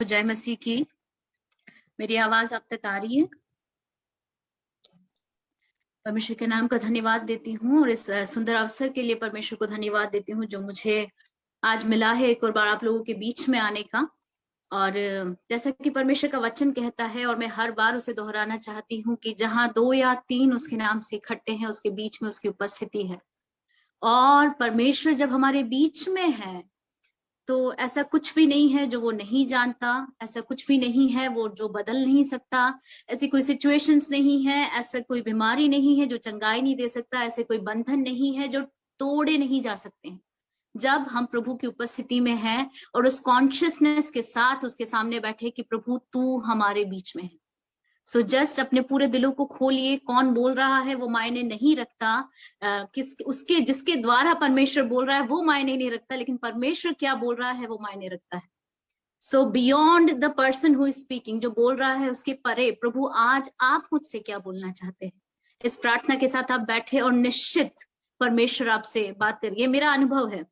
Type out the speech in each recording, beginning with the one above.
जय मसीह की। मेरी आवाज आप तक आ रही है? परमेश्वर के नाम का धन्यवाद देती हूँ और इस सुंदर अवसर के लिए परमेश्वर को धन्यवाद देती हूँ जो मुझे आज मिला है एक और बार आप लोगों के बीच में आने का। और जैसा कि परमेश्वर का वचन कहता है और मैं हर बार उसे दोहराना चाहती हूँ कि जहां 2 या 3 उसके नाम से इकट्ठे हैं उसके बीच में उसकी उपस्थिति है। और परमेश्वर जब हमारे बीच में है तो ऐसा कुछ भी नहीं है जो वो नहीं जानता, ऐसा कुछ भी नहीं है वो जो बदल नहीं सकता, ऐसी कोई सिचुएशंस नहीं है, ऐसा कोई बीमारी नहीं है जो चंगाई नहीं दे सकता, ऐसे कोई बंधन नहीं है जो तोड़े नहीं जा सकते हैं। जब हम प्रभु की उपस्थिति में हैं और उस कॉन्शियसनेस के साथ उसके सामने बैठे कि प्रभु तू हमारे बीच में है। सो जस्ट अपने पूरे दिलों को खोलिए। कौन बोल रहा है वो मायने नहीं रखता, किस उसके जिसके द्वारा परमेश्वर बोल रहा है वो मायने नहीं रखता, लेकिन परमेश्वर क्या बोल रहा है वो मायने रखता है। सो beyond the person who is speaking, जो बोल रहा है उसके परे, प्रभु आज आप मुझसे क्या बोलना चाहते हैं। इस प्रार्थना के साथ आप बैठे और निश्चित परमेश्वर आपसे बात करिए। मेरा अनुभव है,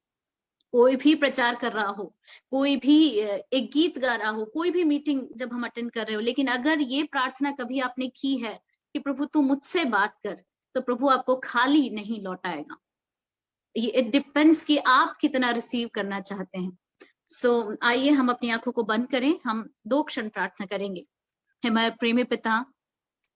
कोई भी प्रचार कर रहा हो, कोई भी एक गीत गा रहा हो, कोई भी मीटिंग जब हम अटेंड कर रहे हो, लेकिन अगर ये प्रार्थना कभी आपने की है कि प्रभु तू मुझसे बात कर, तो प्रभु आपको खाली नहीं लौटाएगा। ये इट डिपेंड्स कि आप कितना रिसीव करना चाहते हैं। सो आइए हम अपनी आंखों को बंद करें, हम 2 क्षण प्रार्थना करेंगे। हमारे प्रेमी पिता,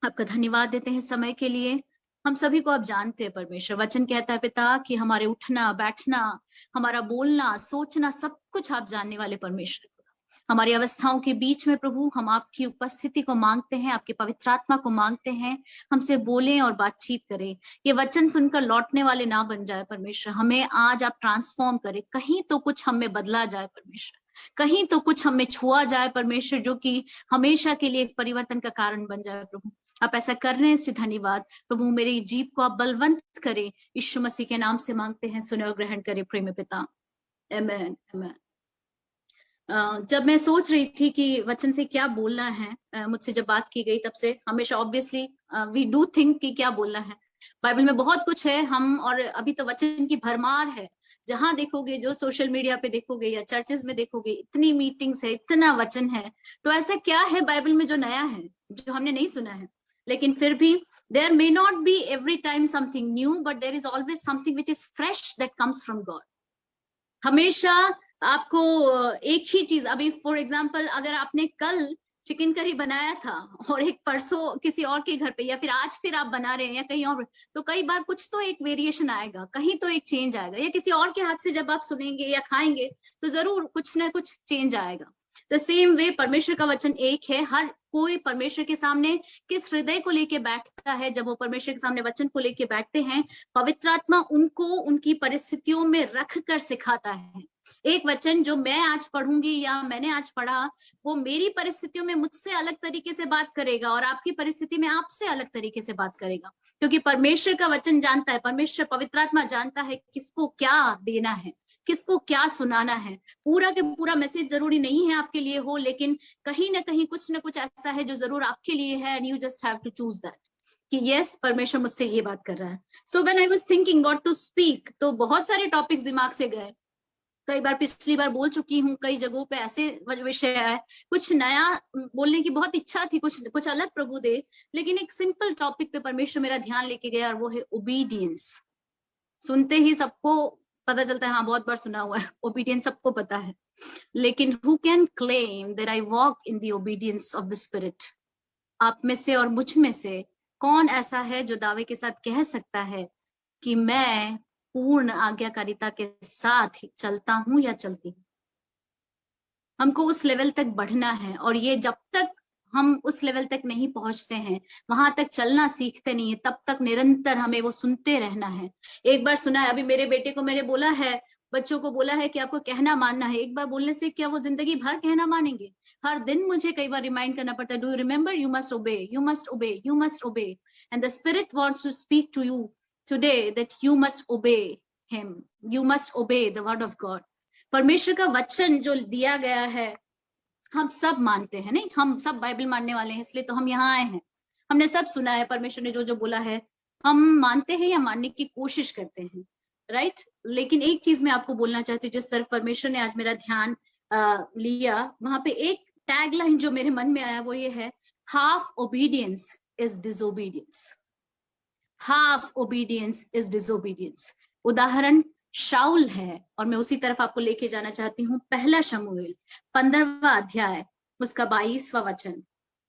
आपका धन्यवाद देते हैं समय के लिए। हम सभी को आप जानते हैं परमेश्वर, वचन कहता है पिता कि हमारे उठना बैठना, हमारा बोलना सोचना सब कुछ आप जानने वाले परमेश्वर। हमारी अवस्थाओं के बीच में प्रभु हम आपकी उपस्थिति को मांगते हैं, आपके पवित्र आत्मा को मांगते हैं, हमसे बोलें और बातचीत करें। ये वचन सुनकर लौटने वाले ना बन जाए परमेश्वर, हमें आज आप ट्रांसफॉर्म करें। कहीं तो कुछ हमें बदला जाए परमेश्वर, कहीं तो कुछ हमें छुआ जाए परमेश्वर, जो कि हमेशा के लिए एक परिवर्तन का कारण बन जाए। प्रभु आप ऐसा कर रहे हैं, इससे धन्यवाद। प्रभु मेरी जीभ को आप बलवंत करें, यीशु मसीह के नाम से मांगते हैं, सुने और ग्रहण करें प्रेमी पिता, आमीन आमीन। जब मैं सोच रही थी कि वचन से क्या बोलना है, मुझसे जब बात की गई तब से हमेशा ऑब्वियसली वी डू थिंक कि क्या बोलना है। बाइबल में बहुत कुछ है, हम और अभी तो वचन की भरमार है। जहां देखोगे, जो सोशल मीडिया पे देखोगे या चर्चेस में देखोगे, इतनी मीटिंग्स है, इतना वचन है। तो ऐसा क्या है बाइबल में जो नया है, जो हमने नहीं सुना है? लेकिन फिर भी there may not be every time something new, but there is always something which is fresh that comes from God. हमेशा आपको एक ही चीज, अभी फॉर एग्जाम्पल अगर आपने कल चिकन करी बनाया था और एक परसों किसी और के घर पे, या फिर आज फिर आप बना रहे हैं या कहीं और, तो कई बार कुछ तो एक वेरिएशन आएगा, कहीं तो एक चेंज आएगा। या किसी और के हाथ से जब आप सुनेंगे या खाएंगे तो जरूर कुछ ना कुछ चेंज आएगा। द सेम वे परमेश्वर का वचन एक है। हर कोई परमेश्वर के सामने किस हृदय को लेके बैठता है, जब वो परमेश्वर के सामने वचन को लेके बैठते हैं, पवित्र आत्मा उनको उनकी परिस्थितियों में रख कर सिखाता है। एक वचन जो मैं आज पढ़ूंगी या मैंने आज पढ़ा, वो मेरी परिस्थितियों में मुझसे अलग तरीके से बात करेगा और आपकी परिस्थिति में आपसे अलग तरीके से बात करेगा, क्योंकि परमेश्वर का वचन जानता है, परमेश्वर पवित्र आत्मा जानता है किसको क्या देना है, किसको क्या सुनाना है। पूरा के पूरा मैसेज जरूरी नहीं है आपके लिए हो, लेकिन कहीं ना कहीं कुछ ना कुछ ऐसा है जो जरूर आपके लिए है, and you just have to choose that कि यस परमेश्वर मुझसे ये बात कर रहा है। So when I was thinking what to speak, तो बहुत सारे टॉपिक्स दिमाग से गए। कई बार पिछली बार बोल चुकी हूँ, कई जगहों पे ऐसे विषय है, कुछ नया बोलने की बहुत इच्छा थी, कुछ अलग प्रभु दे, लेकिन एक सिंपल टॉपिक पे परमेश्वर मेरा ध्यान लेके गया और वो है ओबीडियंस। सुनते ही सबको पता चलता है, हाँ बहुत बार सुना हुआ है, ओबीडियंस सबको पता है, लेकिन who can claim that I walk in the obedience of the spirit? आप में से और मुझ में से कौन ऐसा है जो दावे के साथ कह सकता है कि मैं पूर्ण आज्ञाकारिता के साथ चलता हूं या चलती हूं? हमको उस लेवल तक बढ़ना है, और ये जब तक हम उस लेवल तक नहीं पहुंचते हैं, वहां तक चलना सीखते नहीं है, तब तक निरंतर हमें वो सुनते रहना है। एक बार सुना है, अभी मेरे बेटे को मैंने बोला है, बच्चों को बोला है कि आपको कहना मानना है। एक बार बोलने से क्या वो जिंदगी भर कहना मानेंगे? हर दिन मुझे कई बार रिमाइंड करना पड़ता है, do you remember, you must obey, you must obey, you must obey, and the spirit wants to speak to you today that you must obey him, you must obey the word of God. परमेश्वर का वचन जो दिया गया है हम सब मानते हैं, नहीं, हम सब बाइबल मानने वाले हैं, इसलिए तो हम यहाँ आए हैं। हमने सब सुना है, परमेश्वर ने जो जो बोला है हम मानते हैं या मानने की कोशिश करते हैं, राइट। लेकिन एक चीज मैं आपको बोलना चाहती हूँ, जिस तरफ परमेश्वर ने आज मेरा ध्यान लिया, वहां पे एक टैगलाइन जो मेरे मन में आया वो ये है, half obedience is disobedience. Half obedience is disobedience. उदाहरण शाउल है, और मैं उसी तरफ आपको लेके जाना चाहती हूँ। पहला शमूएल 15वां अध्याय उसका 22वां वचन।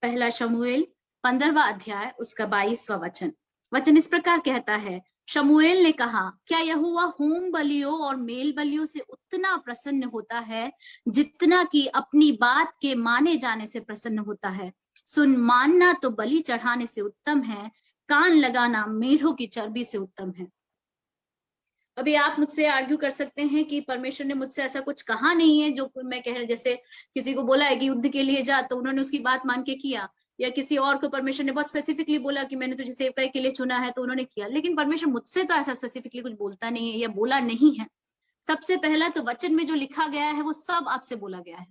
पहला शमूएल 15वां अध्याय उसका 22वां वचन। वचन इस प्रकार कहता है, शमूएल ने कहा, क्या यहोवा होम बलियों और मेल बलियों से उतना प्रसन्न होता है जितना कि अपनी बात के माने जाने से प्रसन्न होता है? सुन, मानना तो बलि चढ़ाने से उत्तम है, कान लगाना मेढ़ों की चर्बी से उत्तम है। अभी आप मुझसे आर्ग्यू कर सकते हैं कि परमेश्वर ने मुझसे ऐसा कुछ कहा नहीं है जो मैं कह रहा, जैसे किसी को बोला है कि युद्ध के लिए जा, तो उन्होंने उसकी बात मान के किया, या किसी और को परमेश्वर ने बहुत स्पेसिफिकली बोला कि मैंने तुझे सेवकाई के लिए चुना है, तो उन्होंने किया। लेकिन परमेश्वर मुझसे तो ऐसा स्पेसिफिकली कुछ बोलता नहीं है या बोला नहीं है। सबसे पहला तो वचन में जो लिखा गया है वो सब आपसे बोला गया है।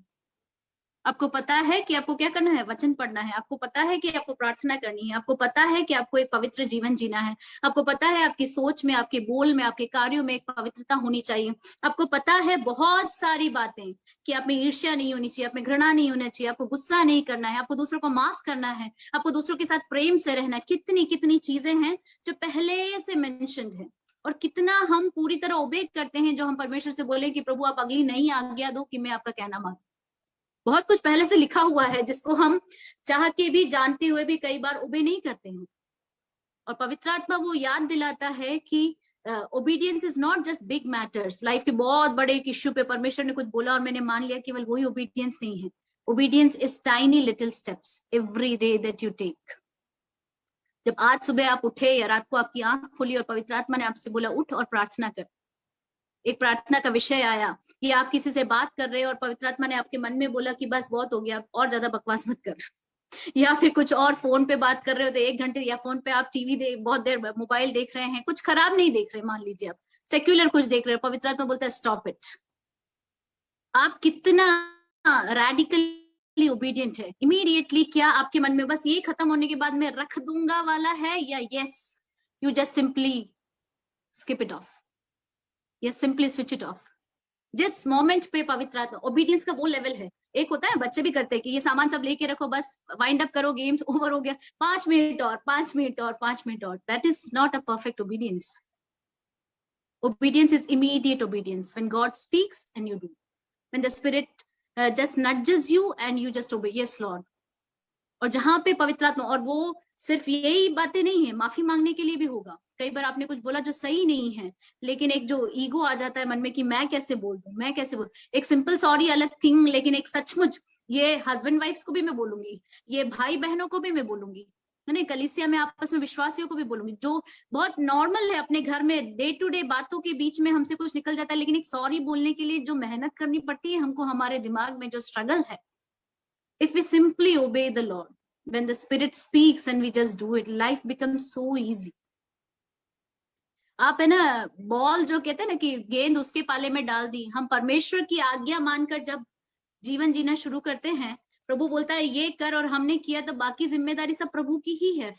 आपको पता है कि आपको क्या करना है, वचन पढ़ना है। आपको पता है कि आपको प्रार्थना करनी है। आपको पता है कि आपको एक पवित्र जीवन जीना है। आपको पता है आपकी सोच में, आपके बोल में, आपके कार्यों में एक पवित्रता होनी चाहिए। आपको पता है बहुत सारी बातें कि आप में ईर्ष्या नहीं होनी चाहिए, आप में घृणा नहीं होना चाहिए, आपको गुस्सा नहीं करना है, आपको दूसरों को माफ करना है, आपको दूसरों के साथ प्रेम से रहना है। कितनी कितनी चीजें हैं जो पहले से मेंशन्ड है। और कितना हम पूरी तरह ओबे करते हैं जो हम परमेश्वर से बोले कि प्रभु आप अगली नई आज्ञा दो कि मैं आपका कहना मानूं। बहुत कुछ पहले से लिखा हुआ है जिसको हम चाह के भी, जानते हुए भी कई बार ओबे नहीं करते हैं। और पवित्र आत्मा वो याद दिलाता है कि obedience is not just big matters. Life के बहुत बड़े एक इश्यू पे परमेश्वर ने कुछ बोला और मैंने मान लिया, केवल वही ओबीडियंस नहीं है। Obedience is tiny little steps every day that you take. जब आज सुबह आप उठे या रात को आपकी आंख खुली और पवित्र आत्मा ने आपसे बोला उठ और प्रार्थना कर, एक प्रार्थना का विषय आया कि आप किसी से बात कर रहे हो और पवित्र आत्मा ने आपके मन में बोला कि बस बहुत हो गया, और ज्यादा बकवास मत कर, या फिर कुछ और फोन पे बात कर रहे हो तो 1 घंटे या फोन पे आप टीवी बहुत देर मोबाइल देख रहे हैं, कुछ खराब नहीं देख रहे, मान लीजिए आप सेक्युलर कुछ देख रहे हो, पवित्र आत्मा बोलता है स्टॉप इट। आप कितना रैडिकली ओबीडियंट है। इमीडिएटली क्या आपके मन में बस ये खत्म होने के बाद मैं रख दूंगा वाला है, या yes you just simply skip it of, या सिंपली स्विच इट ऑफ। जिस मोमेंट पे पवित्र आत्मा, ओबीडियंस का वो लेवल है। एक होता है बच्चे भी करते हैं कि ये सामान सब लेके रखो, बस वाइंड अप करो, गेम ओवर हो गया, 5 मिनट और 5 मिनट और 5 मिनट और। That is not a perfect obedience. Obedience is immediate obedience. When God speaks and you do. When the Spirit just nudges you and you just obey. Yes, Lord. और जहां पे पवित्र आत्मा, और वो सिर्फ यही बातें नहीं है, माफी मांगने के लिए भी होगा। कई बार आपने कुछ बोला जो सही नहीं है, लेकिन एक जो ईगो आ जाता है मन में कि मैं कैसे बोल दूं, मैं कैसे बोल। एक सिंपल सॉरी अलग थिंग, लेकिन एक सचमुच, ये हस्बैंड वाइफ्स को भी मैं बोलूंगी, ये भाई बहनों को भी मैं बोलूंगी, है ना, कलीसिया में आपस में विश्वासियों को भी बोलूंगी, जो बहुत नॉर्मल है अपने घर में डे टू डे बातों के बीच में हमसे कुछ निकल जाता है, लेकिन एक सॉरी बोलने के लिए जो मेहनत करनी पड़ती है हमको, हमारे दिमाग में जो स्ट्रगल है। If we simply obey the Lord, when the Spirit speaks and we just do it, life becomes so easy. आप है ना, बॉल जो कहते हैं ना कि गेंद उसके पाले में डाल दी, हम परमेश्वर की आज्ञा मानकर जब जीवन जीना शुरू करते हैं, प्रभु बोलता है ये कर, और हमने किया तो बाकी जिम्मेदारी सब प्रभु की ही है।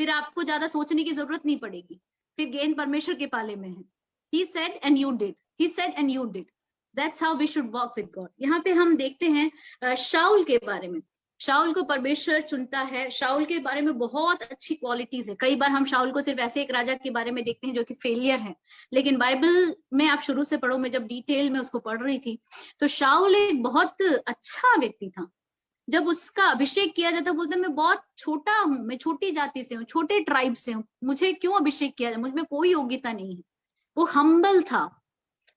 फिर आपको ज्यादा सोचने की जरूरत नहीं पड़ेगी, फिर गेंद परमेश्वर के पाले में है। He said and you did. He said and you did. That's how we should walk with God. यहाँ पे हम देखते हैं शाऊल के बारे में। शाऊल को परमेश्वर चुनता है। शाऊल के बारे में बहुत अच्छी क्वालिटीज है। कई बार हम शाऊल को सिर्फ ऐसे एक राजा के बारे में देखते हैं जो कि फेलियर है, लेकिन बाइबल में आप शुरू से पढ़ो, मैं जब डिटेल में उसको पढ़ रही थी तो शाऊल एक बहुत अच्छा व्यक्ति था। जब उसका अभिषेक किया जाता, बोलता मैं बहुत छोटा हूँ, मैं छोटी जाति से हूँ, छोटे ट्राइब से हूँ, मुझे क्यों अभिषेक किया जाए, मुझ में कोई योग्यता नहीं है। वो हम्बल था।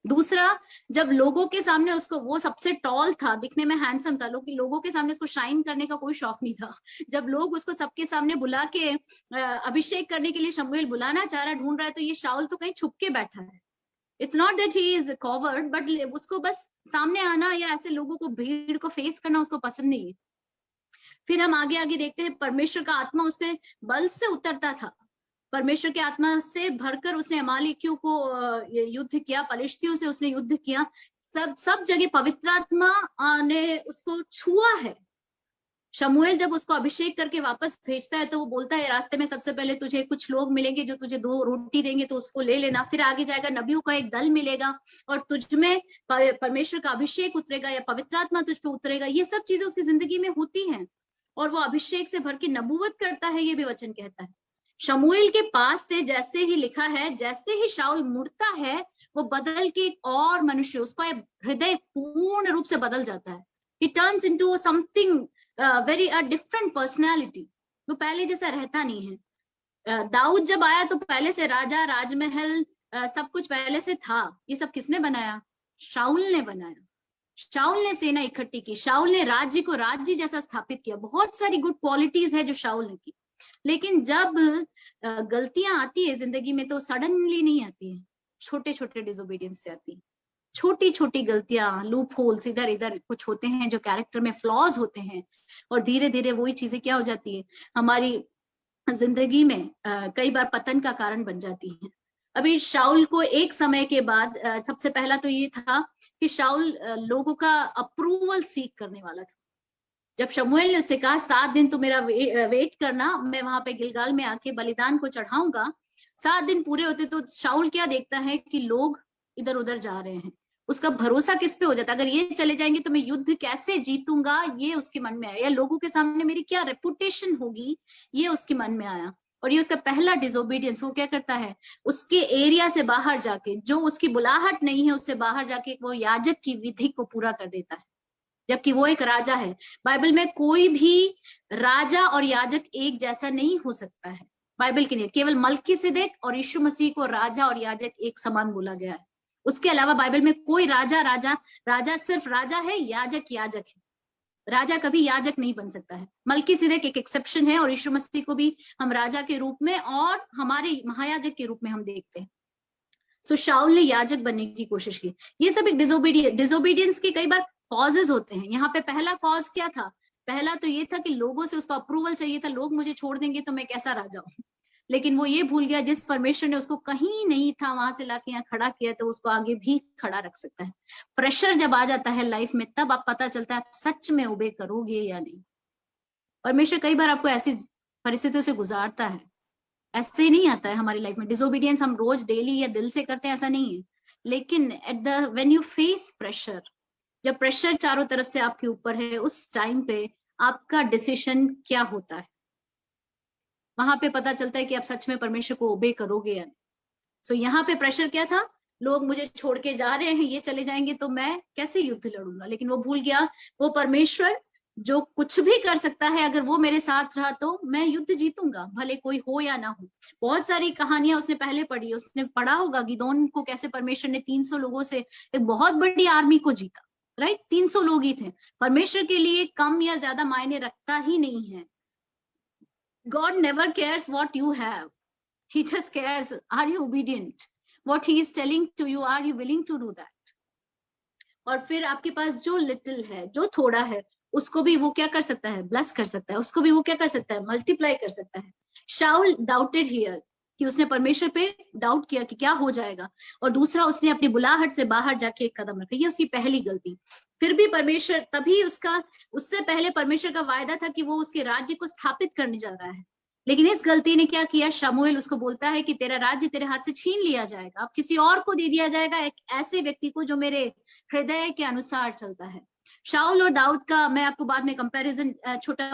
दूसरा, जब लोगों के सामने उसको, वो सबसे टॉल था, दिखने में हैंडसम था, लोगों के सामने उसको शाइन करने का कोई शौक नहीं था। जब लोग उसको सबके सामने बुला के अभिषेक करने के लिए शमूएल बुलाना चाह रहा, ढूंढ रहा है, तो ये शाऊल तो कहीं छुप के बैठा है। It's not that he is covered, but उसको बस सामने आना या ऐसे लोगों को, भीड़ को फेस करना उसको पसंद नहीं है। फिर हम आगे आगे देखते हैं, परमेश्वर का आत्मा उसमें बल से उतरता था। परमेश्वर के आत्मा से भरकर उसने अमालेकियों को युद्ध किया, पलिश्तियों से उसने युद्ध किया। सब जगह पवित्र आत्मा ने उसको छुआ है। शमूएल जब उसको अभिषेक करके वापस भेजता है तो वो बोलता है रास्ते में सबसे पहले तुझे कुछ लोग मिलेंगे जो तुझे 2 रोटी देंगे, तो उसको ले लेना। फिर आगे जाएगा, नबियों का एक दल मिलेगा और तुझ में परमेश्वर का अभिषेक उतरेगा या पवित्र आत्मा तुझ पे उतरेगा। ये सब चीजें उसकी जिंदगी में होती हैं और वो अभिषेक से भर के नबूवत करता है, ये भी वचन कहता है। शमूएल के पास से जैसे ही लिखा है, जैसे ही शाऊल मुड़ता है वो बदल के एक और मनुष्य, उसका हृदय पूर्ण रूप से बदल जाता है। He turns into something very a different personality. वो पहले जैसा रहता नहीं है। दाऊद जब आया तो पहले से राजा, राजमहल, सब कुछ पहले से था। ये सब किसने बनाया? शाऊल ने बनाया। शाऊल ने सेना इकट्ठी की, शाऊल ने राज्य को राज्य जैसा स्थापित किया। बहुत सारी गुड क्वालिटीज है जो शाऊल ने की, लेकिन जब गलतियां आती है जिंदगी में तो सडनली नहीं आती है, छोटे छोटे डिसोबीडियंस से आती है। छोटी छोटी गलतियां, लूप होल्स इधर इधर कुछ होते हैं जो कैरेक्टर में फ्लॉज होते हैं, और धीरे धीरे वही चीजें क्या हो जाती है हमारी जिंदगी में कई बार पतन का कारण बन जाती है। अभी शाऊल को एक समय के बाद सबसे पहला तो ये था कि शाऊल लोगों का अप्रूवल सीख करने वाला था। जब शमूएल ने उससे कहा 7 दिन तो मेरा वेट करना, मैं वहां पे गिलगाल में आके बलिदान को चढ़ाऊंगा, 7 दिन पूरे होते तो शाऊल क्या देखता है कि लोग इधर उधर जा रहे हैं, उसका भरोसा किस पे हो जाता, अगर ये चले जाएंगे तो मैं युद्ध कैसे जीतूंगा, ये उसके मन में आया, या लोगों के सामने मेरी क्या रेपुटेशन होगी, ये उसके मन में आया। और ये उसका पहला डिसोबीडियंस। वो क्या करता है, उसके एरिया से बाहर जाके, जो उसकी बुलाहट नहीं है उससे बाहर जाके वो याजक की विधि को पूरा कर देता है, जबकि वो एक राजा है। बाइबल में कोई भी राजा और याजक एक जैसा नहीं हो सकता है, बाइबल के लिए केवल मल्कीसिदक और यीशु मसीह को राजा और याजक एक समान बोला गया है। उसके अलावा बाइबल में कोई राजा सिर्फ राजा है, याजक याजक है। राजा कभी याजक नहीं बन सकता है। मल्कीसिदक एक एक्सेप्शन है, और यीशु मसीह को भी हम राजा के रूप में और हमारे महायाजक के रूप में हम देखते हैं। सो शाऊल ने याजक बनने की कोशिश की। ये सब एक डिसोबीडियंस के कई बार कॉजेज होते हैं। यहाँ पे पहला कॉज क्या था? पहला तो ये था कि लोगों से उसको अप्रूवल चाहिए था, लोग मुझे छोड़ देंगे तो मैं कैसा राजा हूँ। लेकिन वो ये भूल गया जिस परमेश्वर ने उसको कहीं नहीं था वहां से लाके यहाँ खड़ा किया, तो उसको आगे भी खड़ा रख सकता है। प्रेशर जब आ जाता है लाइफ में तब आप पता चलता है आप सच में ओबे करोगे या नहीं। परमेश्वर कई बार आपको ऐसी परिस्थितियों से गुजारता है, ऐसे ही नहीं आता है हमारी लाइफ में। डिसोबीडियंस हम रोज डेली या दिल से करते हैं ऐसा नहीं है, लेकिन व्हेन यू फेस प्रेशर, जब प्रेशर चारों तरफ से आपके ऊपर है, उस टाइम पे आपका डिसीजन क्या होता है, वहां पे पता चलता है कि आप सच में परमेश्वर को ओबे करोगे या नहीं। सो यहाँ पे प्रेशर क्या था? लोग मुझे छोड़ के जा रहे हैं, ये चले जाएंगे तो मैं कैसे युद्ध लड़ूंगा। लेकिन वो भूल गया वो परमेश्वर जो कुछ भी कर सकता है, अगर वो मेरे साथ रहा तो मैं युद्ध जीतूंगा, भले कोई हो या ना हो। बहुत सारी कहानियां उसने पहले पढ़ी, उसने पढ़ा होगा गिदोन को, कैसे परमेश्वर ने 300 लोगों से एक बहुत बड़ी आर्मी को जीता। राइट, 300 लोग ही थे। परमेश्वर के लिए कम या ज्यादा मायने रखता ही नहीं है। God never cares what you have. He just cares, are you obedient? What he is telling to you, are you willing to do that? और फिर आपके पास जो लिटिल है, जो थोड़ा है, उसको भी वो क्या कर सकता है? ब्लेस कर सकता है। उसको भी वो क्या कर सकता है? मल्टीप्लाई कर सकता है। शाऊल डाउटेड हियर, कि उसने परमेश्वर पे डाउट किया कि क्या हो जाएगा, और दूसरा उसने अपनी बुलाहट से बाहर जाके एक कदम रखा। ये उसकी पहली गलती। फिर भी परमेश्वर, तभी उससे पहले परमेश्वर का वायदा था कि वो उसके राज्य को स्थापित करने जा रहा है। लेकिन इस गलती ने क्या किया? शमूएल उसको बोलता है कि तेरा राज्य तेरे हाथ से छीन लिया जाएगा, अब किसी और को दे दिया जाएगा, एक ऐसे व्यक्ति को जो मेरे हृदय के अनुसार चलता है। शाऊल और दाऊद का मैं आपको बाद में कंपैरिजन छोटा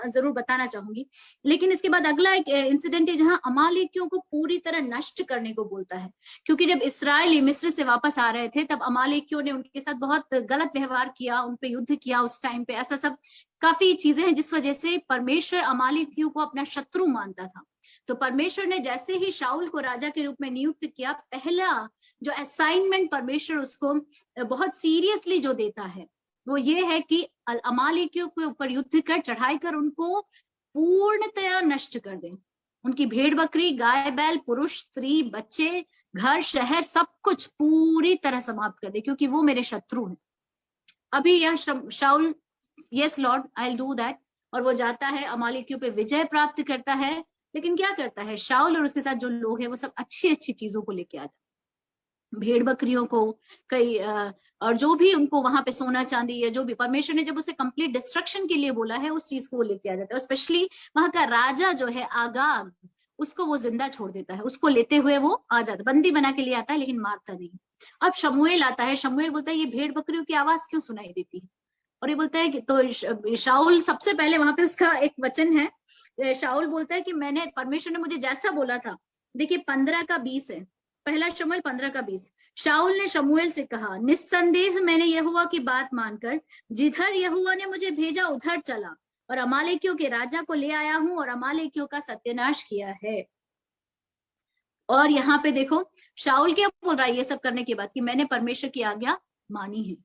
जरूर बताना चाहूंगी। लेकिन इसके बाद अगला एक इंसिडेंट है जहां अमालेकियों को पूरी तरह नष्ट करने को बोलता है। क्योंकि जब इस्राएली मिस्र से वापस आ रहे थे तब अमालेकियों ने उनके साथ बहुत गलत व्यवहार किया, उन पे युद्ध किया उस टाइम पे। ऐसा सब काफी चीजें हैं जिस वजह से परमेश्वर अमालेकियों को अपना शत्रु मानता था। तो परमेश्वर ने जैसे ही शाऊल को राजा के रूप में नियुक्त किया, पहला जो असाइनमेंट परमेश्वर उसको बहुत सीरियसली जो देता है वो ये है कि अमालेकियों के ऊपर युद्ध कर, चढ़ाई कर, उनको पूर्णतया नष्ट कर दे। उनकी भेड़ बकरी, गाय बैल, पुरुष स्त्री, बच्चे, घर शहर, सब कुछ पूरी तरह समाप्त कर दे, क्योंकि वो मेरे शत्रु हैं। अभी यह Saul, yes Lord I will do that, और वो जाता है, अमालेकियों पे विजय प्राप्त करता है। लेकिन क्या करता है शाऊल और उसके साथ जो लोग हैं वो सब अच्छी अच्छी चीजों को लेके आ जाते, भेड़ बकरियों को, कई और जो भी उनको वहां पे सोना चांदी या जो भी परमेश्वर ने जब उसे कंप्लीट डिस्ट्रक्शन के लिए बोला है, उस चीज को वो लेके आ जाता है। और स्पेशली वहां का राजा जो है आगाग, उसको वो जिंदा छोड़ देता है, उसको लेते हुए वो आ जाता है, बंदी बना के लिए आता है लेकिन मारता नहीं। अब शमूएल आता है, शमूएल बोलता है ये भेड़ बकरियों की आवाज क्यों सुनाई देती है, और ये बोलता है कि तो शाऊल सबसे पहले वहां पे उसका एक वचन है, शाऊल बोलता है कि मैंने, परमेश्वर ने मुझे जैसा बोला था। देखिए 15 का 20 है, पहला शमूएल 15 का 20। शाऊल ने शमूएल से कहा, निस्संदेह मैंने यहोवा की बात मानकर जिधर यहोवा ने मुझे भेजा उधर चला और अमालेकियों के राजा को ले आया हूं और अमालेकियों का सत्यानाश किया है। और यहाँ पे देखो शाऊल क्या बोल रहा है ये सब करने के बाद, कि मैंने परमेश्वर की आज्ञा मानी है।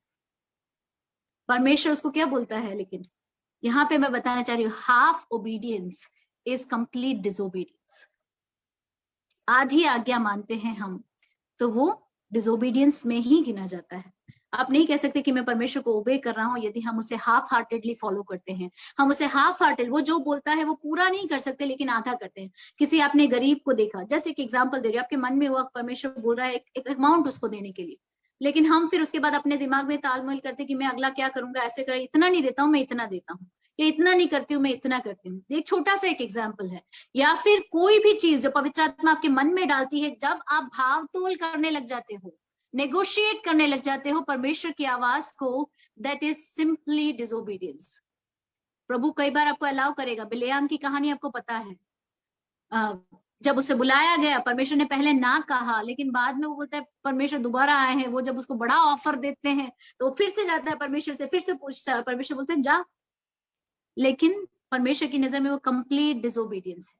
परमेश्वर उसको क्या बोलता है, लेकिन यहाँ पे मैं बताना चाह रही हूँ, half obedience is complete disobedience. आधी आज्ञा मानते हैं हम तो वो डिसोबीडियंस में ही गिना जाता है। आप नहीं कह सकते कि मैं परमेश्वर को ओबे कर रहा हूं यदि हम उसे हाफ हार्टेडली फॉलो करते हैं। हम उसे हाफ हार्टेड, वो जो बोलता है वो पूरा नहीं कर सकते लेकिन आधा करते हैं। किसी आपने गरीब को देखा, जस्ट एक एग्जांपल दे रही हूँ, आपके मन में हुआ परमेश्वर बोल रहा है एक अमाउंट उसको देने के लिए, लेकिन हम फिर उसके बाद अपने दिमाग में तालमेल करते कि मैं अगला क्या करूंगा, ऐसे कर, इतना नहीं देता हूँ मैं इतना देता हूँ, या इतना नहीं करती हूँ मैं इतना करती हूँ। एक छोटा सा एक एग्जाम्पल है। या फिर कोई भी चीज जो पवित्र आत्मा आपके मन में डालती है, जब आप भाव तोल करने लग जाते हो, नेगोशिएट करने लग जाते हो परमेश्वर की आवाज को, दैट इज सिंपली डिसोबीडियंस। प्रभु कई बार आपको अलाउ करेगा। बिलेयाम की कहानी आपको पता है, जब उसे बुलाया गया, परमेश्वर ने पहले ना कहा लेकिन बाद में वो बोलता है परमेश्वर दोबारा आए हैं, वो जब उसको बड़ा ऑफर देते हैं तो फिर से जाता है परमेश्वर से, फिर से पूछता है, परमेश्वर बोलते हैं जा। लेकिन परमेश्वर की नजर में वो कंप्लीट डिसोबीडियंस है,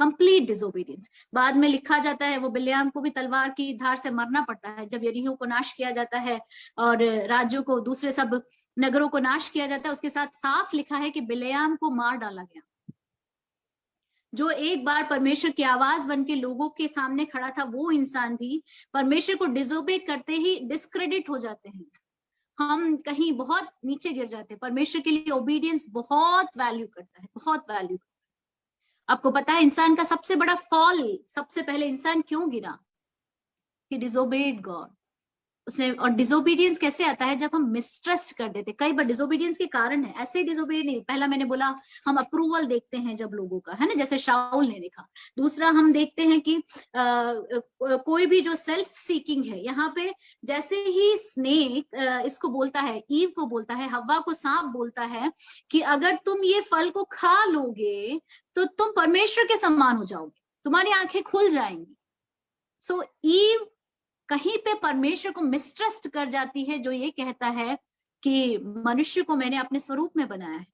कंप्लीट डिसोबीडियंस। बाद में लिखा जाता है वो बिलेयाम को भी तलवार की धार से मरना पड़ता है, जब यरीहो को नाश किया जाता है और राज्यों को, दूसरे सब नगरों को नाश किया जाता है, उसके साथ साफ लिखा है कि बिलेयाम को मार डाला गया। जो एक बार परमेश्वर की आवाज बन के लोगों के सामने खड़ा था, वो इंसान भी परमेश्वर को डिसोबे करते ही डिस्क्रेडिट हो जाते हैं, हम कहीं बहुत नीचे गिर जाते हैं। परमेश्वर के लिए ओबीडियंस बहुत वैल्यू करता है, बहुत वैल्यू। आपको पता है इंसान का सबसे बड़ा फॉल, सबसे पहले इंसान क्यों गिरा, कि डिसोबेड गॉड। उसने, और डिसोबीडियंस कैसे आता है, जब हम मिसट्रस्ट कर देते। कई बार डिसोबीडियंस के कारण है, ऐसे डिसोबीड नहीं। पहला मैंने बोला हम अप्रूवल देखते हैं जब लोगों का, है ना, जैसे शाऊल ने देखा। दूसरा हम देखते हैं कि कोई भी जो सेल्फ सीकिंग है, यहाँ पे जैसे ही स्नेक इसको बोलता है, ईव को बोलता है, हव्वा को सांप बोलता है कि अगर तुम ये फल को खा लोगे तो तुम परमेश्वर के समान हो जाओगे, तुम्हारी आंखें खुल जाएंगी। सो ईव कहीं पे परमेश्वर को मिसट्रस्ट कर जाती है, जो ये कहता है कि मनुष्य को मैंने अपने स्वरूप में बनाया है।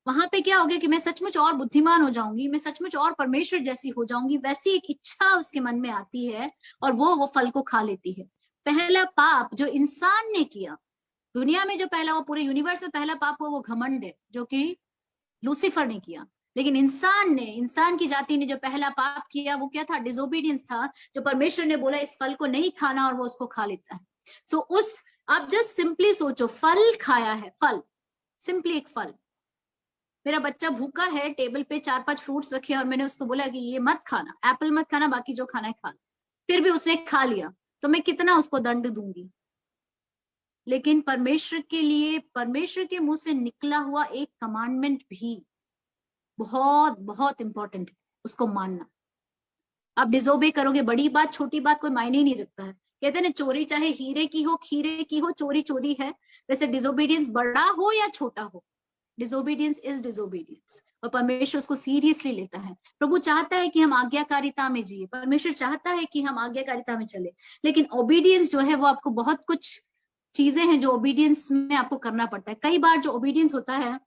वहां पे क्या हो गया कि मैं सचमुच और बुद्धिमान हो जाऊंगी, मैं सचमुच और परमेश्वर जैसी हो जाऊंगी, वैसी एक इच्छा उसके मन में आती है और वो फल को खा लेती है। पहला पाप जो इंसान ने किया दुनिया में, जो पहला, वो पूरे यूनिवर्स में पहला पाप हुआ, वो घमंड है, जो कि लूसीफर ने किया। लेकिन इंसान ने, इंसान की जाति ने जो पहला पाप किया वो क्या था, डिसोबीडियंस था। जो परमेश्वर ने बोला इस फल को नहीं खाना और वो उसको खा लेता है। सो उस, आप जस्ट सिंपली सोचो, फल खाया है, फल, सिंपली एक फल। मेरा बच्चा भूखा है, टेबल पे 4-5 फ्रूट्स रखे और मैंने उसको बोला कि ये मत खाना, एप्पल मत खाना, बाकी जो खाना है खा, फिर भी उसने खा लिया, तो मैं कितना उसको दंड दूंगी। लेकिन परमेश्वर के लिए, परमेश्वर के मुंह से निकला हुआ एक कमांडमेंट भी बहुत बहुत इंपॉर्टेंट है, उसको मानना। आप डिसोबे करोगे, बड़ी बात छोटी बात कोई मायने ही नहीं रखता है। कहते हैं ना, चोरी चाहे हीरे की हो, खीरे की हो, चोरी चोरी है। वैसे डिसोबीडियंस बड़ा हो या छोटा हो, डिसोबीडियंस इज डिसोबीडियंस, और परमेश्वर उसको सीरियसली लेता है। प्रभु चाहता है कि हम आज्ञाकारिता में जिए, परमेश्वर चाहता है कि हम आज्ञाकारिता में चले। लेकिन ओबीडियंस जो है वो आपको, बहुत कुछ चीजें हैं जो ओबीडियंस में आपको करना पड़ता है। कई बार जो ओबीडियंस होता है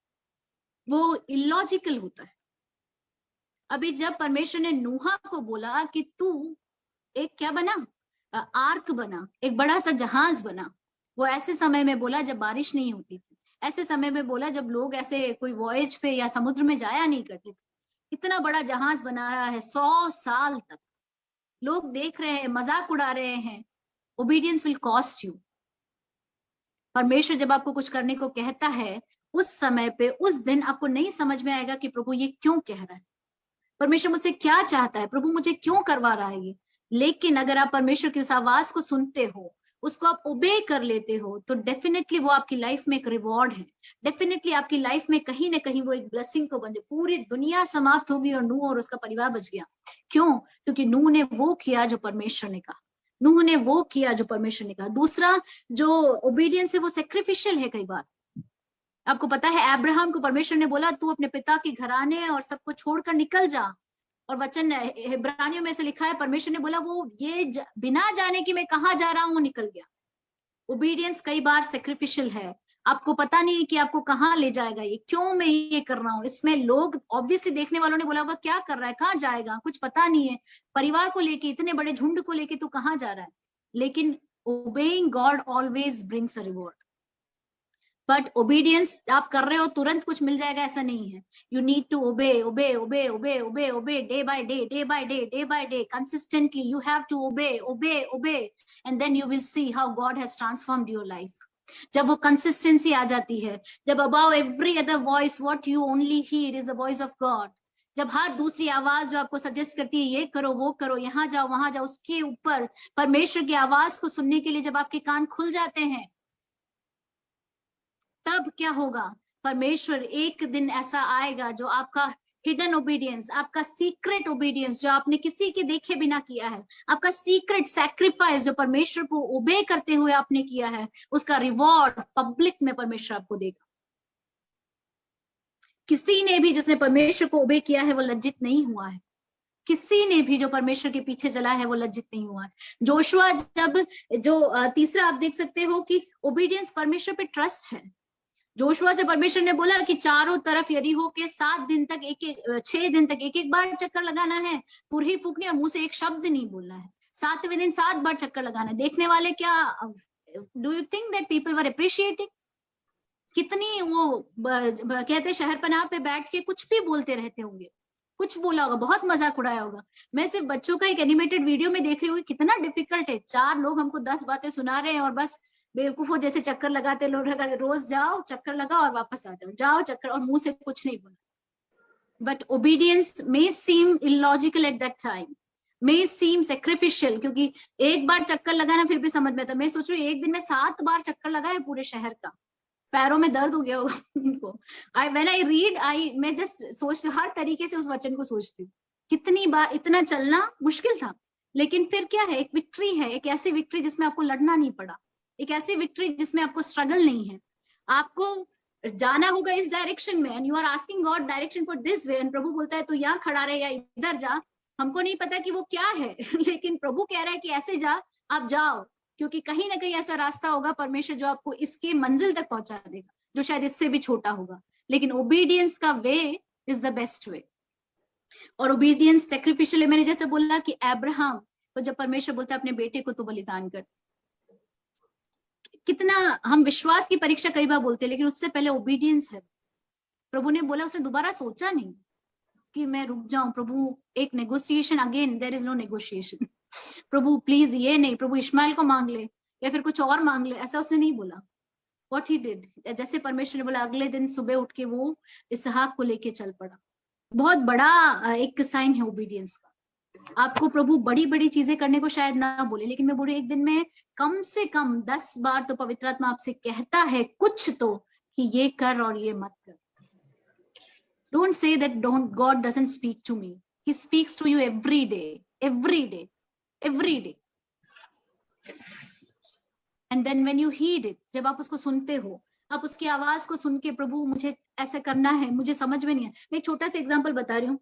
वो इलॉजिकल होता है। अभी जब परमेश्वर ने नूहा को बोला कि तू एक क्या बना, आर्क बना, एक बड़ा सा जहाज बना, वो ऐसे समय में बोला जब बारिश नहीं होती थी, ऐसे समय में बोला जब लोग ऐसे कोई वॉयज पे या समुद्र में जाया नहीं करते थे। इतना बड़ा जहाज बना रहा है, 100 साल तक लोग देख रहे हैं, मजाक उड़ा रहे हैं। Obedience will cost you. परमेश्वर जब आपको कुछ करने को कहता है, उस समय पे, उस दिन आपको नहीं समझ में आएगा कि प्रभु ये क्यों कह रहा है, परमेश्वर मुझसे क्या चाहता है, प्रभु मुझे क्यों करवा रहा है ये। लेकिन अगर आप परमेश्वर की उस आवाज को सुनते हो, उसको आप ओबे कर लेते हो, तो डेफिनेटली वो आपकी लाइफ में एक रिवॉर्ड है, डेफिनेटली आपकी लाइफ में कहीं ना कहीं वो एक ब्लेसिंग को बन जाए। पूरी दुनिया समाप्त होगी और नूह और उसका परिवार बच गया। क्यों? क्योंकि नूह ने वो किया जो परमेश्वर ने कहा, नूह ने वो किया जो परमेश्वर ने कहा। दूसरा जो ओबीडियंस है वो सेक्रिफिशियल है। कई बार आपको पता है अब्राहम को परमेश्वर ने बोला तू अपने पिता के घराने और सबको छोड़कर निकल जा, और वचन इब्रानियों में से लिखा है परमेश्वर ने बोला वो ये बिना जाने कि मैं कहाँ जा रहा हूँ निकल गया। ओबीडियंस कई बार सेक्रिफिशियल है, आपको पता नहीं कि आपको कहाँ ले जाएगा, ये क्यों मैं ये कर रहा हूँ। इसमें लोग ऑब्वियसली देखने वालों ने बोला होगा क्या कर रहा है, कहाँ जाएगा, कुछ पता नहीं है, परिवार को लेके, इतने बड़े झुंड को लेके तू कहाँ जा रहा है। लेकिन obeying God always brings a reward. But obedience आप कर रहे हो तुरंत कुछ मिल जाएगा ऐसा नहीं है। You need to obey obey obey obey obey obey day by day, day by day, day by day, consistently you have to obey obey obey, and then you will see how God has transformed your life. जब वो consistency आ जाती है, जब above every other voice what you only hear is a voice of God, जब हर दूसरी आवाज जो आपको सजेस्ट करती है ये करो वो करो यहाँ जाओ वहां जाओ, उसके ऊपर परमेश्वर की आवाज को सुनने के लिए जब आपके कान खुल जाते हैं, तब क्या होगा? परमेश्वर एक दिन ऐसा आएगा जो आपका हिडन ओबीडियंस, आपका सीक्रेट ओबीडियंस जो आपने किसी के देखे बिना किया है, आपका सीक्रेट सैक्रिफाइस जो परमेश्वर को ओबे करते हुए आपने किया है, उसका रिवॉर्ड पब्लिक में परमेश्वर आपको देगा। किसी ने भी जिसने परमेश्वर को ओबे किया है वो लज्जित नहीं हुआ है, किसी ने भी जो परमेश्वर के पीछे चला है वो लज्जित नहीं हुआ है। जोशुआ जब जो तीसरा आप देख सकते हो कि ओबीडियंस परमेश्वर पे ट्रस्ट है। जोशुआ से परमेश्वर ने बोला कि चारों तरफ यरीहो के 7 दिन तक 6 दिन तक एक एक बार चक्कर लगाना है, पुरही फूकनी और मुंह से एक शब्द नहीं बोलना है, 7वें दिन 7 बार चक्कर लगाना है। देखने वाले क्या, do you think that people were appreciating? कितनी वो कहते शहर पनाह पे बैठ के कुछ भी बोलते रहते होंगे, कुछ बोला होगा, बहुत मजाक उड़ाया होगा। मैं सिर्फ बच्चों का एक एनिमेटेड वीडियो में देख रही हूँ, कितना डिफिकल्ट है, 4 लोग हमको 10 बातें सुना रहे हैं और बस बेवकूफों जैसे चक्कर लगाते लोग, रोज जाओ चक्कर लगाओ और वापस आ जाओ, जाओ चक्कर, और मुंह से कुछ नहीं बोला। But obedience may seem illogical at that time, may seem sacrificial, क्योंकि एक बार चक्कर लगाना फिर भी समझ में आता। मैं सोच रही हूँ एक दिन में 7 बार चक्कर लगाए पूरे शहर का, पैरों में दर्द हो गया होगा उनको। व्हेन आई रीड मैं जस्ट सोच हर तरीके से उस वचन को सोचती हूँ, कितनी बार इतना चलना मुश्किल था, लेकिन फिर क्या है, एक विक्ट्री है, एक ऐसी विक्ट्री जिसमें आपको लड़ना नहीं पड़ा, एक ऐसी विक्ट्री जिसमें आपको स्ट्रगल नहीं है। आपको जाना होगा इस डायरेक्शन में and you are asking God direction for this way, and प्रभु बोलता है तो यहाँ खड़ा रहे या इधर जा, हमको नहीं पता कि वो क्या है लेकिन प्रभु कह रहा है कि ऐसे जा, आप जाओ, क्योंकि कहीं ना कहीं ऐसा रास्ता होगा परमेश्वर जो आपको इसके मंजिल तक पहुंचा देगा, जो शायद इससे भी छोटा होगा। लेकिन ओबीडियंस का way is the best way, और ओबीडियंस सेक्रिफिशियल है। मैंने जैसे बोला कि अब्राहम तो जब परमेश्वर बोलता है अपने बेटे को तो बलिदान कर, कितना हम विश्वास की परीक्षा कई बार बोलते हैं, लेकिन उससे पहले ओबीडियंस है। प्रभु ने बोला, उसने दोबारा सोचा नहीं कि मैं रुक जाऊं, प्रभु एक negotiation, again there is no negotiation, प्रभु प्लीज ये नहीं, प्रभु इश्माइल को मांग ले या फिर कुछ और मांग ले, ऐसा उसने नहीं बोला। व्हाट ही डिड, जैसे परमेश्वर ने बोला अगले दिन सुबह उठ के वो इसहाक को लेके चल पड़ा। बहुत बड़ा एक साइन है ओबीडियंस का। आपको प्रभु बड़ी बड़ी चीजें करने को शायद ना बोले, लेकिन मैं बोले एक दिन में कम से कम 10 बार तो पवित्र आत्मा आपसे कहता है कुछ तो, कि ये कर और ये मत कर। Don't say that God doesn't speak to me. He speaks to you every day, every day, every day. And then when you heed it, जब आप उसको सुनते हो, आप उसकी आवाज को सुन के प्रभु मुझे ऐसा करना है, मुझे समझ में नहीं है। मैं एक छोटा सा एग्जांपल बता रही हूँ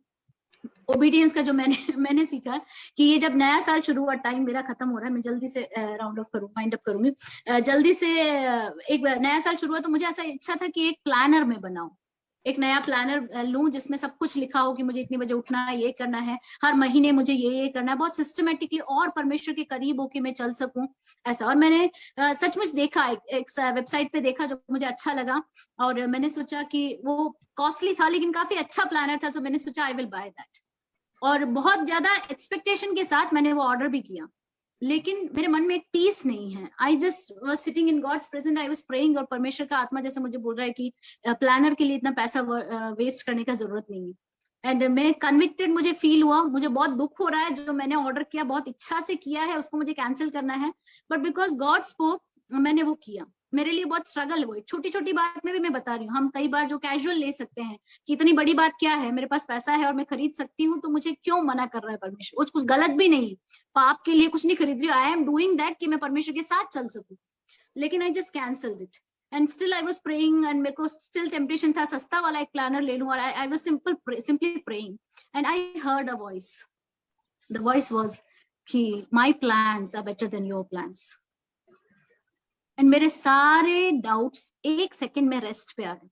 ओबीडियंस का, जो मैंने सीखा कि ये जब नया साल शुरू हुआ, टाइम मेरा खत्म हो रहा है, मैं जल्दी से राउंड ऑफ वाइंड अप करूंगी जल्दी से। एक नया साल शुरू हुआ तो मुझे ऐसा इच्छा था कि एक प्लानर में बनाऊं, एक नया प्लानर लूं जिसमें सब कुछ लिखा हो कि मुझे इतने बजे उठना है, ये करना है, हर महीने मुझे ये करना है, बहुत सिस्टमेटिकली, और परमेश्वर के करीब होके मैं चल सकूं ऐसा। और मैंने सचमुच देखा, एक वेबसाइट पे देखा जो मुझे अच्छा लगा, और मैंने सोचा कि वो कॉस्टली था लेकिन काफी अच्छा प्लानर था, सो मैंने सोचा आई विल बाय दैट, और बहुत ज्यादा एक्सपेक्टेशन के साथ मैंने वो ऑर्डर भी किया। लेकिन मेरे मन में एक पीस नहीं है। I just was sitting in God's presence, I was praying, और परमेश्वर का आत्मा जैसे मुझे बोल रहा है कि प्लानर के लिए इतना पैसा वेस्ट करने का जरूरत नहीं है। एंड मैं कन्विक्टेड मुझे फील हुआ, मुझे बहुत दुख हो रहा है, जो मैंने ऑर्डर किया बहुत इच्छा से किया है उसको मुझे कैंसिल करना है, बट बिकॉज गॉड स्पोक मैंने वो किया। मेरे लिए बहुत स्ट्रगल हुई, छोटी छोटी बात में भी मैं बता रही हूँ। हम कई बार जो कैजुअल ले सकते हैं कि इतनी बड़ी बात क्या है, मेरे पास पैसा है और मैं खरीद सकती हूँ, तो मुझे क्यों मना कर रहा है परमेश्वर। कुछ गलत भी नहीं है, पाप के लिए कुछ नहीं खरीद रही हूँ, आई एम डूइंग दैट कि मैं परमेश्वर के साथ चल सकूं, लेकिन I just cancelled it. And still I was praying, and मेरे को स्टिल टेम्पटेशन था सस्ता वाला एक प्लानर ले लूं, और I was simply praying, and I heard a voice. The voice was कि my plans are better than your plans. And मेरे सारे डाउट्स एक सेकंड में रेस्ट पे आ गए।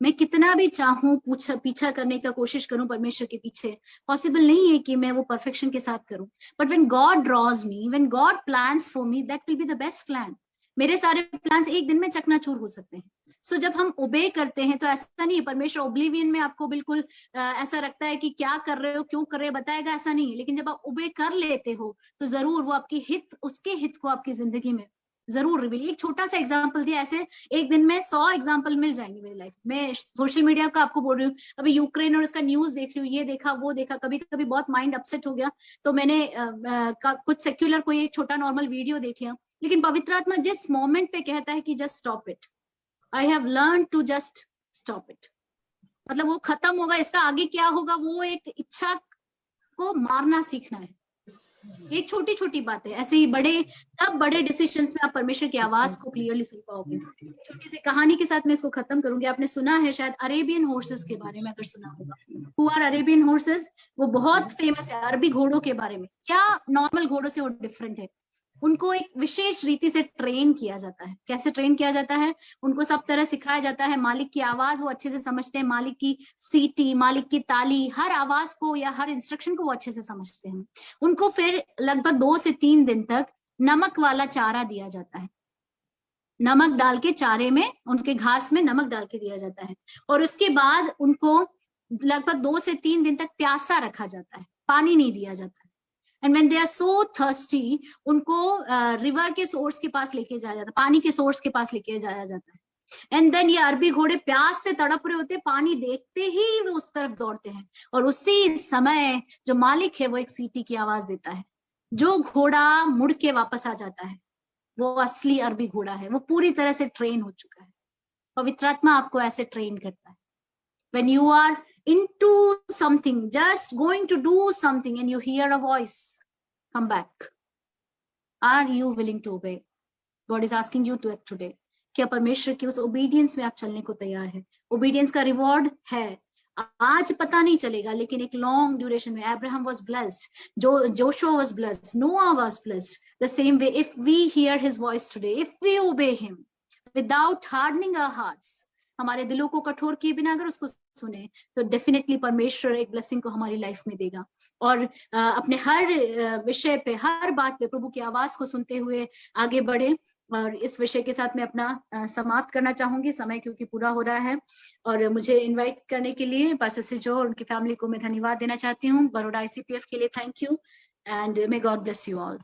मैं कितना भी चाहूं पीछा करने का कोशिश करूं परमेश्वर के पीछे, पॉसिबल नहीं है कि मैं वो परफेक्शन के साथ करूं। But when God draws me, when God plans for me, that will be the best plan. मेरे सारे प्लान्स एक दिन में चकनाचूर हो सकते हैं। सो जब हम ओबे करते हैं तो ऐसा नहीं है परमेश्वर ओब्लिवियन में आपको बिल्कुल ऐसा रखता है कि क्या कर रहे हो, क्यों कर रहे हो बताएगा, ऐसा नहीं है। लेकिन जब आप ओबे कर लेते हो तो जरूर वो आपकी हित, उसके हित को आपकी जिंदगी में जरूर रिवील। एक छोटा सा एग्जांपल दिया, ऐसे एक दिन में 100 एग्जांपल मिल जाएंगे मेरी लाइफ में। सोशल मीडिया का आपको बोल रही हूँ, अभी यूक्रेन और इसका न्यूज देख रही हूँ, ये देखा वो देखा, कभी कभी बहुत माइंड अपसेट हो गया तो मैंने कुछ सेक्युलर कोई एक छोटा नॉर्मल वीडियो देख लिया। लेकिन पवित्र आत्मा जिस मोमेंट पे कहता है कि just stop it, I have learn to just stop it. मतलब वो खत्म होगा, इसका आगे क्या होगा, वो एक इच्छा को मारना सीखना है। एक छोटी छोटी बात है, ऐसे ही बड़े तब बड़े डिसीजंस में आप परमेश्वर की आवाज को क्लियरली सुन पाओगे। छोटी सी कहानी के साथ मैं इसको खत्म करूंगी। आपने सुना है शायद अरेबियन हॉर्सेस के बारे में, अगर सुना होगा, हु आर अरेबियन हॉर्सेस, वो बहुत फेमस है अरबी घोड़ों के बारे में। क्या नॉर्मल घोड़ों से वो डिफरेंट है, उनको एक विशेष रीति से ट्रेन किया जाता है। कैसे ट्रेन किया जाता है, उनको सब तरह सिखाया जाता है, मालिक की आवाज वो अच्छे से समझते हैं, मालिक की सीटी, मालिक की ताली, हर आवाज को या हर इंस्ट्रक्शन को वो अच्छे से समझते हैं। उनको फिर लगभग 2 से 3 दिन तक नमक वाला चारा दिया जाता है, नमक डाल के चारे में, उनके घास में नमक डाल के दिया जाता है। और उसके बाद उनको लगभग 2 से 3 दिन तक प्यासा रखा जाता है, पानी नहीं दिया जाता है। And when they are so thirsty, उनको रिवर के सोर्स के पास लेके जाया जाता है, पानी के सोर्स के पास लेके जाया जाता है। एंड देन ये अरबी घोड़े प्यास से तड़प रहे होते, पानी देखते ही वो उस तरफ दौड़ते हैं, और उसी समय जो मालिक है वो एक सीटी की आवाज देता है। जो घोड़ा मुड़ के वापस आ जाता है वो असली अरबी घोड़ा है, वो पूरी तरह से ट्रेन हो चुका है। पवित्र आत्मा आपको ऐसे ट्रेन करता है। When you are into something, just going to do something, and you hear a voice, come back. Are you willing to obey? God is asking you to today. क्या परमेश्वर की उस ओबीडियंस में आप चलने को तैयार है? ओबीडियंस का रिवॉर्ड है, आज पता नहीं चलेगा, लेकिन एक लॉन्ग ड्यूरेशन में Abraham was blessed, Joshua was blessed, Noah was blessed. The same way if we hear his voice today, if we obey him without hardening our hearts, हमारे दिलों को कठोर किए बिना अगर उसको सुने, तो डेफिनेटली परमेश्वर एक ब्लेसिंग को हमारी लाइफ में देगा। और अपने हर विषय पे, हर बात पे प्रभु की आवाज को सुनते हुए आगे बढ़े। और इस विषय के साथ मैं अपना समाप्त करना चाहूंगी, समय क्योंकि पूरा हो रहा है। और मुझे इनवाइट करने के लिए पास्टर सिजो और उनकी फैमिली को मैं धन्यवाद देना चाहती हूँ। बड़ौदा ICPF के लिए thank you, and may God bless you all.